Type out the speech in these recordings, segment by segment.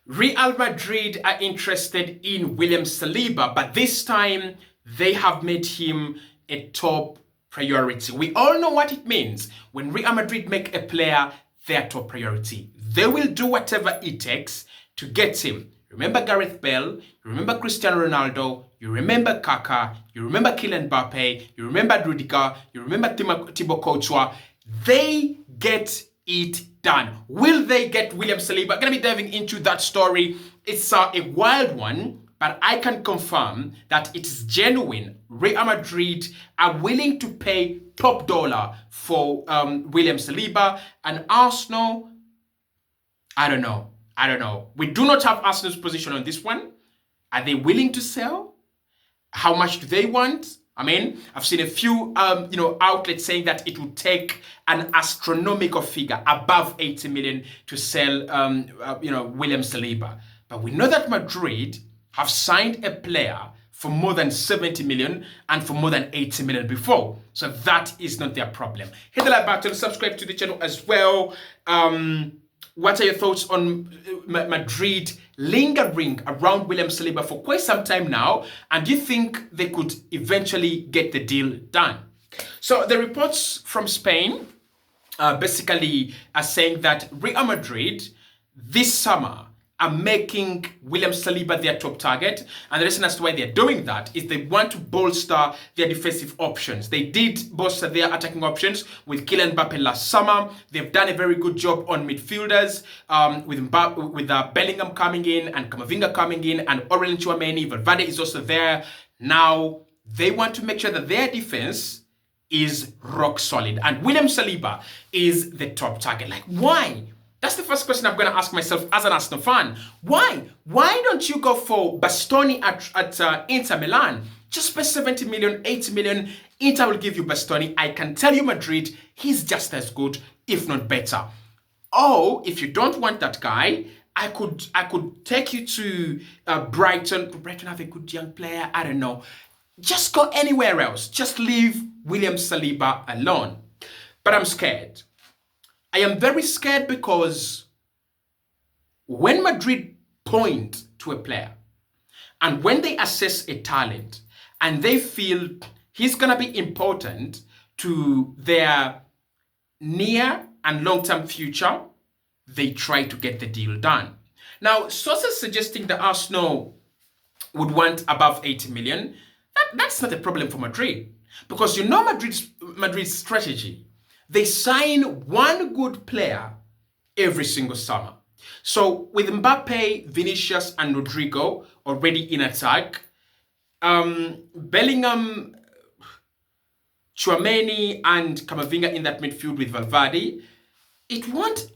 Real Madrid are interested in William Saliba, but this time they have made him a top priority. We all know what it means when Real Madrid make a player their top priority. They will do whatever it takes to get him. Remember Gareth Bale, you remember Cristiano Ronaldo, you remember Kaka, you remember Kylian Mbappe, you remember Rudiger, you remember Thibaut Courtois. They get it done. Will they get William Saliba? I'm going to be diving into that story. It's a wild one, but I can confirm that it is genuine. Real Madrid are willing to pay top dollar for William Saliba, and Arsenal, I don't know. We do not have Arsenal's position on this one. Are they willing to sell? How much do they want? I mean, I've seen a few, outlets saying that it would take an astronomical figure, above 80 million, to sell, William Saliba. But we know that Madrid have signed a player for more than 70 million and for more than 80 million before. So that is not their problem. Hit the like button, subscribe to the channel as well. What are your thoughts on Madrid lingering around William Saliba for quite some time now? And do you think they could eventually get the deal done? So the reports from Spain basically are saying that Real Madrid this summer are making William Saliba their top target. And the reason as to why they're doing that is they want to bolster their defensive options. They did bolster their attacking options with Kylian Mbappe last summer. They've done a very good job on midfielders with Bellingham coming in and Camavinga coming in and Aurelien Tchouameni. Valverde is also there. Now, they want to make sure that their defense is rock solid. And William Saliba is the top target. Like, why? That's the first question I'm going to ask myself as an Arsenal fan. Why? Why don't you go for Bastoni at Inter Milan? Just pay 70 million, 80 million. Inter will give you Bastoni. I can tell you Madrid, he's just as good, if not better. Oh, if you don't want that guy, I could take you to Brighton. Brighton have a good young player. I don't know. Just go anywhere else. Just leave William Saliba alone. But I'm scared. I am very scared because when Madrid point to a player and when they assess a talent and they feel he's going to be important to their near and long-term future, they try to get the deal done. Now, sources suggesting that Arsenal would want above 80 million, that's not a problem for Madrid. Because you know Madrid's strategy. They sign one good player every single summer. So with Mbappe, Vinicius, and Rodrigo already in attack, Bellingham, Tchouameni, and Camavinga in that midfield with Valverde, it won't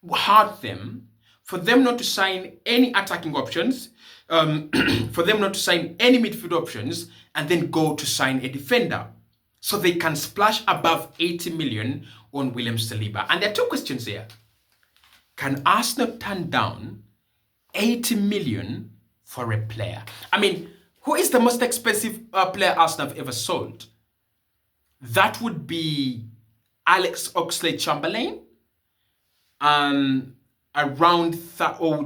hurt them for them not to sign any attacking options, for them not to sign any midfield options, and then go to sign a defender. So they can splash above 80 million on William Saliba. And there are two questions here. Can Arsenal turn down 80 million for a player? I mean, who is the most expensive player Arsenal have ever sold? That would be Alex Oxlade-Chamberlain,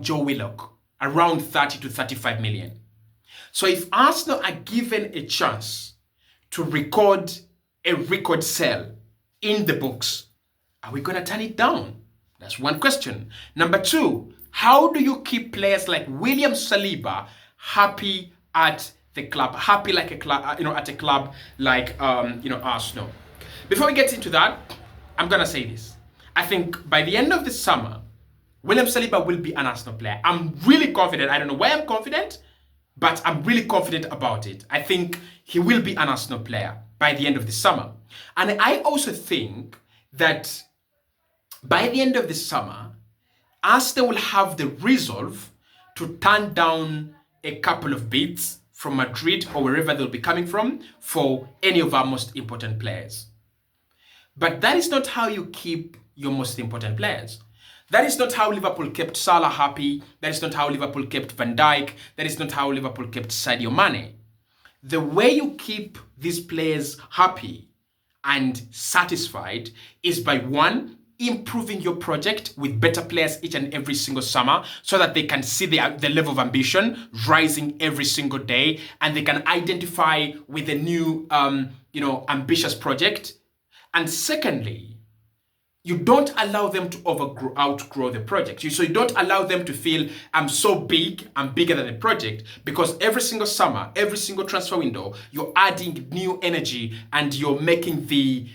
Joe Willock, around 30 to 35 million. So if Arsenal are given a chance to record a record sale in the books, are we going to turn it down? That's one question. Number two, how do you keep players like William Saliba happy at the club, happy like a club, at a club like Arsenal? Before we get into that, I'm going to say this. I think by the end of the summer, William Saliba will be an Arsenal player. I'm really confident. I don't know why I'm confident, but I'm really confident about it. I think he will be an Arsenal player by the end of the summer. And I also think that by the end of the summer, Arsenal will have the resolve to turn down a couple of bids from Madrid or wherever they'll be coming from for any of our most important players. But that is not how you keep your most important players. That is not how Liverpool kept Salah happy. That is not how Liverpool kept Van Dijk. That is not how Liverpool kept Sadio Mane. The way you keep these players happy and satisfied is by one, improving your project with better players each and every single summer so that they can see the level of ambition rising every single day, and they can identify with a new, ambitious project. And secondly, you don't allow them to outgrow the project. So you don't allow them to feel, I'm so big, I'm bigger than the project, because every single summer, every single transfer window, you're adding new energy and you're making the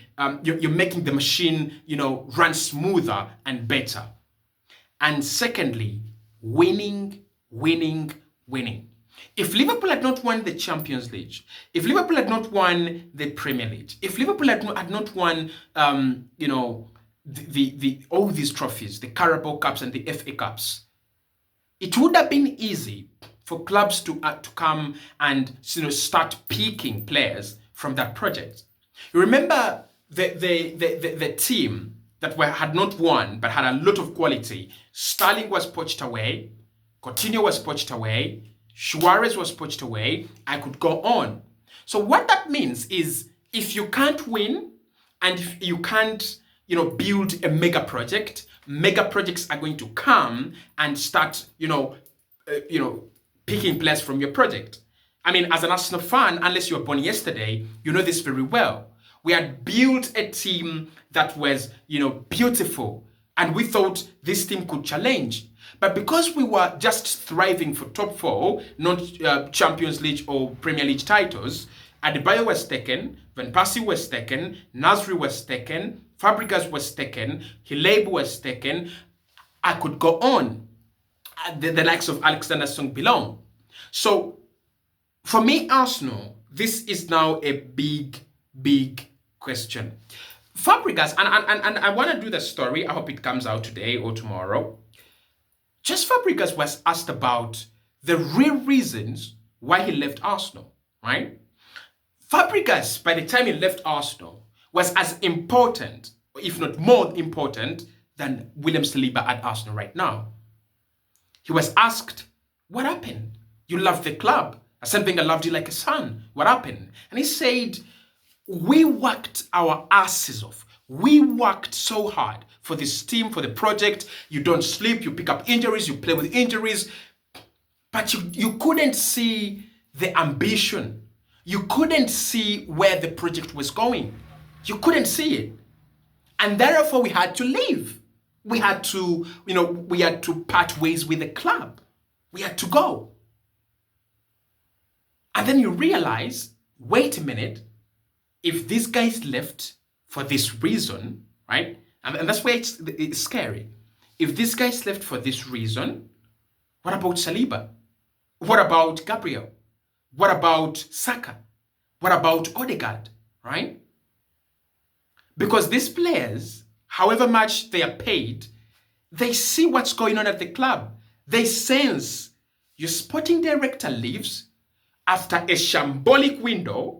machine, run smoother and better. And secondly, winning. If Liverpool had not won the Champions League, if Liverpool had not won the Premier League, if Liverpool had not won, all these trophies, the Carabao Cups and the FA Cups, it would have been easy for clubs to come and start picking players from that project. You remember the team that had not won but had a lot of quality. Sterling was poached away, Coutinho was poached away, Suarez was poached away. I could go on. So what that means is, if you can't win and if you can't build a mega projects are going to come and start picking players from your project. I mean, as an Arsenal fan, unless you were born yesterday, you know this very well. We had built a team that was beautiful, and we thought this team could challenge. But because we were just thriving for top four, not Champions League or Premier League titles, Adebayo was taken, Van Persie was taken, Nasri was taken, Fabregas was taken, Saliba was taken. I could go on. The likes of Alexander Song-Bilong. So for me, Arsenal, this is now a big question. Fabregas, and I want to do the story. I hope it comes out today or tomorrow. Just Fabregas was asked about the real reasons why he left Arsenal, right? Fabregas, by the time he left Arsenal, was as important, if not more important, than William Saliba at Arsenal right now. He was asked, what happened? You loved the club. Same thing, I loved you like a son. What happened? And he said, we worked our asses off. We worked so hard for this team, for the project. You don't sleep, you pick up injuries, you play with injuries. But you couldn't see the ambition. You couldn't see where the project was going. You couldn't see it. And therefore we had to leave. We had to part ways with the club. We had to go. And then you realize, wait a minute, if these guys left for this reason, right? And that's where it's scary. If these guys left for this reason, what about Saliba? What about Gabriel? What about Saka? What about Odegaard, right? Because these players, however much they are paid, they see what's going on at the club. They sense your sporting director leaves after a shambolic window,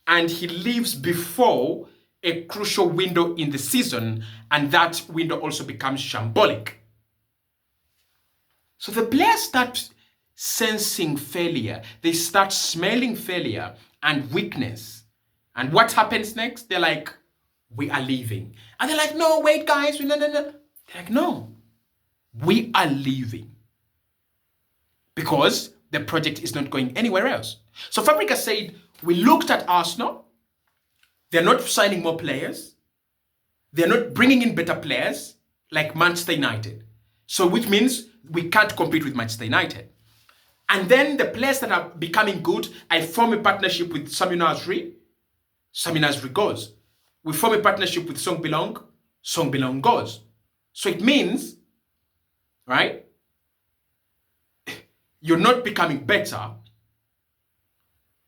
and he leaves before a crucial window in the season, and that window also becomes shambolic. So the players start sensing failure. They start smelling failure and weakness. And what happens next? They're like, we are leaving. And they're like, no, wait, guys. No. They're like, no, we are leaving. Because the project is not going anywhere else. So Fabregas said, we looked at Arsenal. They're not signing more players. They're not bringing in better players like Manchester United. So which means we can't compete with Manchester United. And then the players that are becoming good, I form a partnership with Sami Nasri. Sami Nasri goes. We form a partnership with Song-Bilong. Song-Bilong goes. So it means, right, you're not becoming better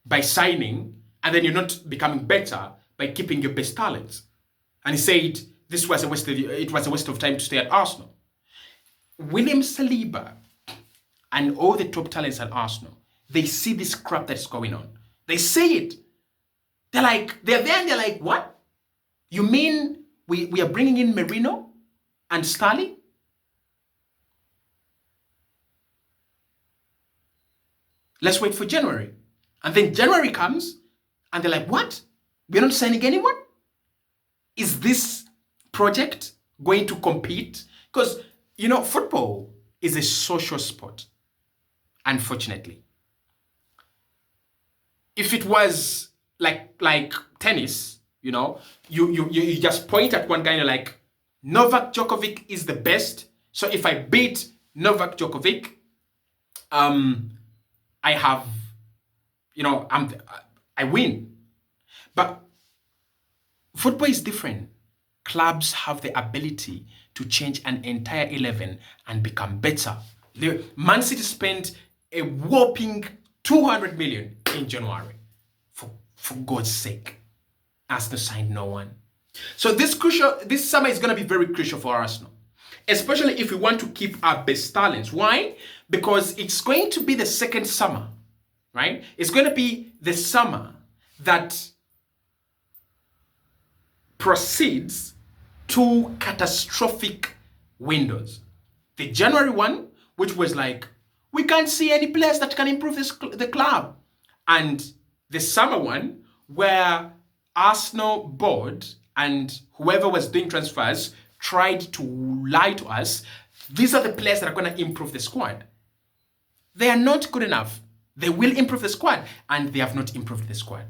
by signing, and then you're not becoming better by keeping your best talents. And he said it was a waste of time to stay at Arsenal. William Saliba and all the top talents at Arsenal, they see this crap that's going on. They see it. They're there and they're like, what? You mean we are bringing in Merino and Sterling? Let's wait for January. And then January comes and they're like, what? We're not signing anyone? Is this project, going to compete. Because, you know, football is a social sport, unfortunately. If it was like tennis, you know, you just point at one guy and you're like, Novak Djokovic is the best. So if I beat Novak Djokovic, I have, you know, I win. But football is different. Clubs have the ability to change an entire 11 and become better. Man City spent a whopping 200 million in January. For God's sake, Arsenal signed no one. So this summer is going to be very crucial for Arsenal, especially if we want to keep our best talents. Why? Because it's going to be the second summer, right? It's going to be the summer that precedes two catastrophic windows. The January one, which was like, we can't see any players that can improve the club. And the summer one, where Arsenal board and whoever was doing transfers tried to lie to us. These are the players that are going to improve the squad. They are not good enough. They will improve the squad, and they have not improved the squad.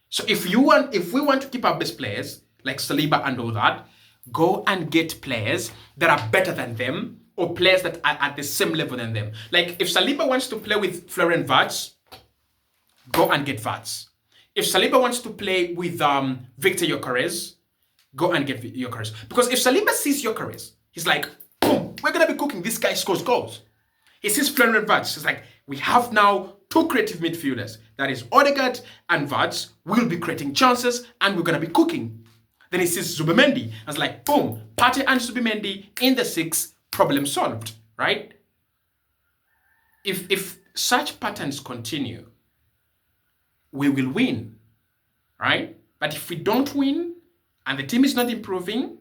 So if we want to keep our best players, like Saliba and all that, go and get players that are better than them, or players that are at the same level than them. Like if Saliba wants to play with Florian Wirtz, go and get Wirtz. If Saliba wants to play with Victor Gyökeres, go and get Gyökeres. Because if Saliba sees Gyökeres, he's like, boom, we're going to be cooking. This guy scores goals. He sees Florian Wirtz. He's like, we have now two creative midfielders. That is Odegaard and Wirtz. We'll be creating chances and we're going to be cooking. Then he sees Zubimendi. And it's like, boom, Partey and Zubimendi in the six, problem solved, right? If such patterns continue, we will win, right? But if we don't win and the team is not improving,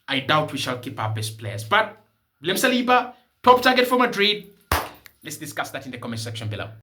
I doubt we shall keep our best players. But William Saliba, top target for Madrid. Let's discuss that in the comment section below.